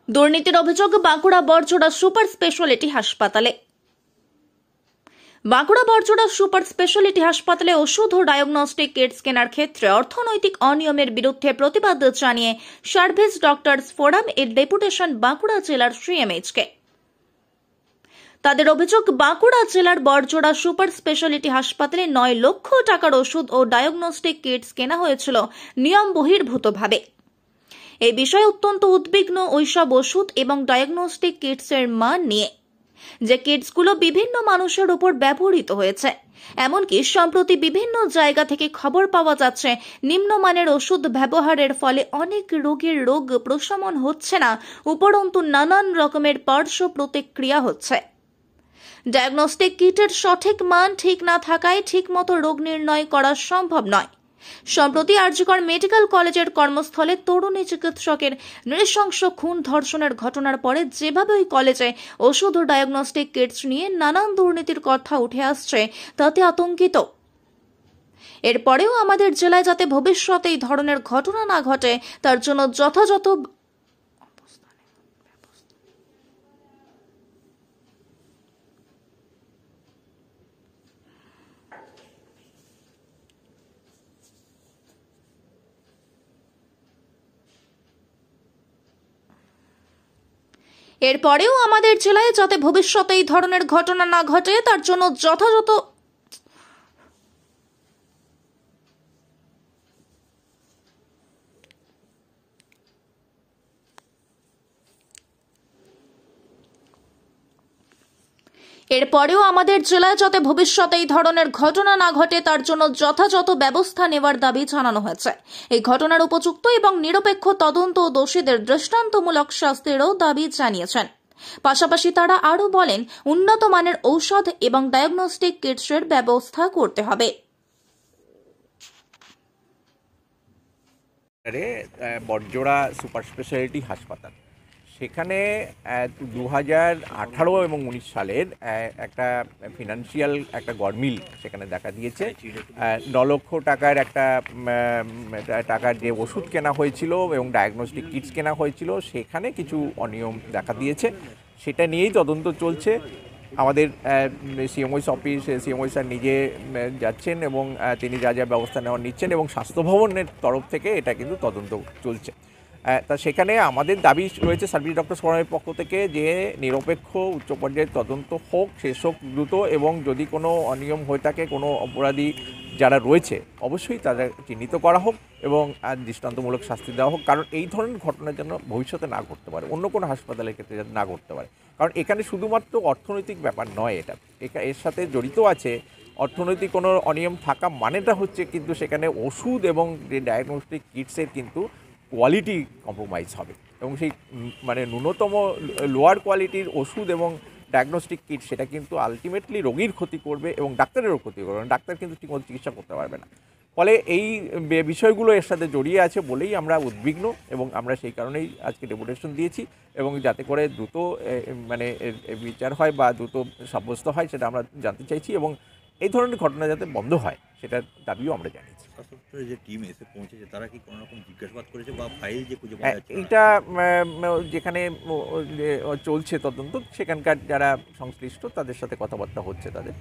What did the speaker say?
দুর্নীতির অভিযোগ Bankura Barjora super speciality হাসপাতালে। বাঁকুড়া বড়জোড়া সুপার স্পেশালিটি হাসপাতালে ওষুধ ও ডায়াগনস্টিক কিটস কেনার ক্ষেত্রে অর্থনৈতিক অনিয়মের বিরুদ্ধে প্রতিবাদ জানিয়ে সার্ভিস ডক্টরস ফোরাম এর ডেপুটেশন বাঁকুড়া জেলার সিএমএইচকে। তাদের অভিযোগ, বাঁকুড়া জেলার বড়জোড়া সুপার স্পেশালিটি হাসপাতালে 9 লক্ষ টাকার ওষুধ ও ডায়াগনস্টিক কিটস কেনা হয়েছিল নিয়ম বহির্ভূতভাবে। এই বিষয়ে অত্যন্ত উদ্বিগ্ন ওইসব ওষুধ এবং ডায়াগনস্টিক কিটসের মান নিয়ে, যে কিটসগুলো বিভিন্ন মানুষের উপর ব্যবহৃত হয়েছে। এমনকি সম্প্রতি বিভিন্ন জায়গা থেকে খবর পাওয়া যাচ্ছে নিম্নমানের ওষুধ ব্যবহারের ফলে অনেক রোগীর রোগ প্রশমন হচ্ছে না, উপরন্তু নানান রকমের পার্শ্ব প্রতিক্রিয়া হচ্ছে। ডায়াগনস্টিক কিটের সঠিক মান ঠিক না থাকায় ঠিকমতো রোগ নির্ণয় করা সম্ভব নয়। সম্প্রতি আরজিকর মেডিকেল কলেজের কর্মস্থলে তরুণী চিকিৎসকের নৃশংস খুন ধর্ষণের ঘটনার পরে যেভাবে ওই কলেজে ওষুধ ও ডায়াগনস্টিক কিটস নিয়ে নানান দুর্নীতির কথা উঠে আসছে, তাতে আতঙ্কিত। এরপরেও আমাদের জেলায় যাতে ভবিষ্যতে এই ধরনের ঘটনা না ঘটে, তার জন্য যথাযথ এই ধরনের ঘটনা না ঘটে, তার জন্য যথাযথ ব্যবস্থা নেওয়ার দাবি জানানো হয়েছে। এই ঘটনার উপযুক্ত এবং নিরপেক্ষ তদন্ত ও দোষীদের দৃষ্টান্তমূলক শাস্তিরও দাবি জানিয়েছেন। পাশাপাশি তারা আরও বলেন, উন্নত মানের ঔষধ এবং ডায়াগনস্টিক কিটসের ব্যবস্থা করতে হবে। বড়জোড়া সুপার স্পেশালিটি হাসপাতাল, সেখানে 2018 এবং 19 সালের একটা ফিনান্সিয়াল একটা গরমিল সেখানে দেখা দিয়েছে। 9 লক্ষ টাকার টাকার যে ওষুধ কেনা হয়েছিল এবং ডায়াগনস্টিক কিটস কেনা হয়েছিল, সেখানে কিছু অনিয়ম দেখা দিয়েছে। সেটা নিয়েই তদন্ত চলছে। আমাদের সিএমওইস অফিস, সিএমওই স্যার নিজে যাচ্ছেন এবং তিনি যা যা ব্যবস্থা নেওয়া নিচ্ছেন, এবং স্বাস্থ্য ভবনের তরফ থেকে এটা কিন্তু তদন্ত চলছে। তা সেখানে আমাদের দাবি রয়েছে সার্ভিস ডক্টর ফোরামের পক্ষ থেকে যে নিরপেক্ষ উচ্চ পর্যায়ের তদন্ত হোক, শেষ হোক দ্রুত, এবং যদি কোনো অনিয়ম হয়ে থাকে, কোনো অপরাধী যারা রয়েছে অবশ্যই তাদের চিহ্নিত করা হোক এবং দৃষ্টান্তমূলক শাস্তি দেওয়া হোক। কারণ এই ধরনের ঘটনা যেন ভবিষ্যতে না ঘটতে পারে, অন্য কোনো হাসপাতালের ক্ষেত্রে যাতে না ঘটতে পারে। কারণ এখানে শুধুমাত্র অর্থনৈতিক ব্যাপার নয়, এর সাথে জড়িত আছে অর্থনৈতিক কোনো অনিয়ম থাকা মানেটা হচ্ছে কিন্তু সেখানে ওষুধ এবং যে ডায়াগনস্টিক কিটসের কিন্তু কোয়ালিটি কম্প্রোমাইজ হবে, এবং সেই মানে ন্যূনতম লোয়ার কোয়ালিটির ওষুধ এবং ডায়াগনস্টিক কিট সেটা কিন্তু আলটিমেটলি রোগীর ক্ষতি করবে এবং ডাক্তারেরও ক্ষতি করবে। ডাক্তার কিন্তু ঠিকমতো চিকিৎসা করতে পারবে না। ফলে এই বিষয়গুলো এর সাথে জড়িয়ে আছে বলেই আমরা উদ্বিগ্ন, এবং আমরা সেই কারণেই আজকে ডেপুটেশন দিয়েছি, এবং যাতে করে দ্রুত মানে বিচার হয় বা দ্রুত সাব্যস্ত হয় সেটা আমরা জানতে চাইছি, এবং এই ধরনের ঘটনা যাতে বন্ধ হয় সেটার দাবিও আমরা জানিয়েছি। যে টিম এসে পৌঁছেছে তারা কি কোনো রকম জিজ্ঞাসাবাদ করেছে বা ফাইল যে খুঁজে পাওয়া যাচ্ছে? এইটা যেখানে চলছে তদন্ত, সেখানকার যারা সংশ্লিষ্ট তাদের সাথে কথাবার্তা হচ্ছে তাদের।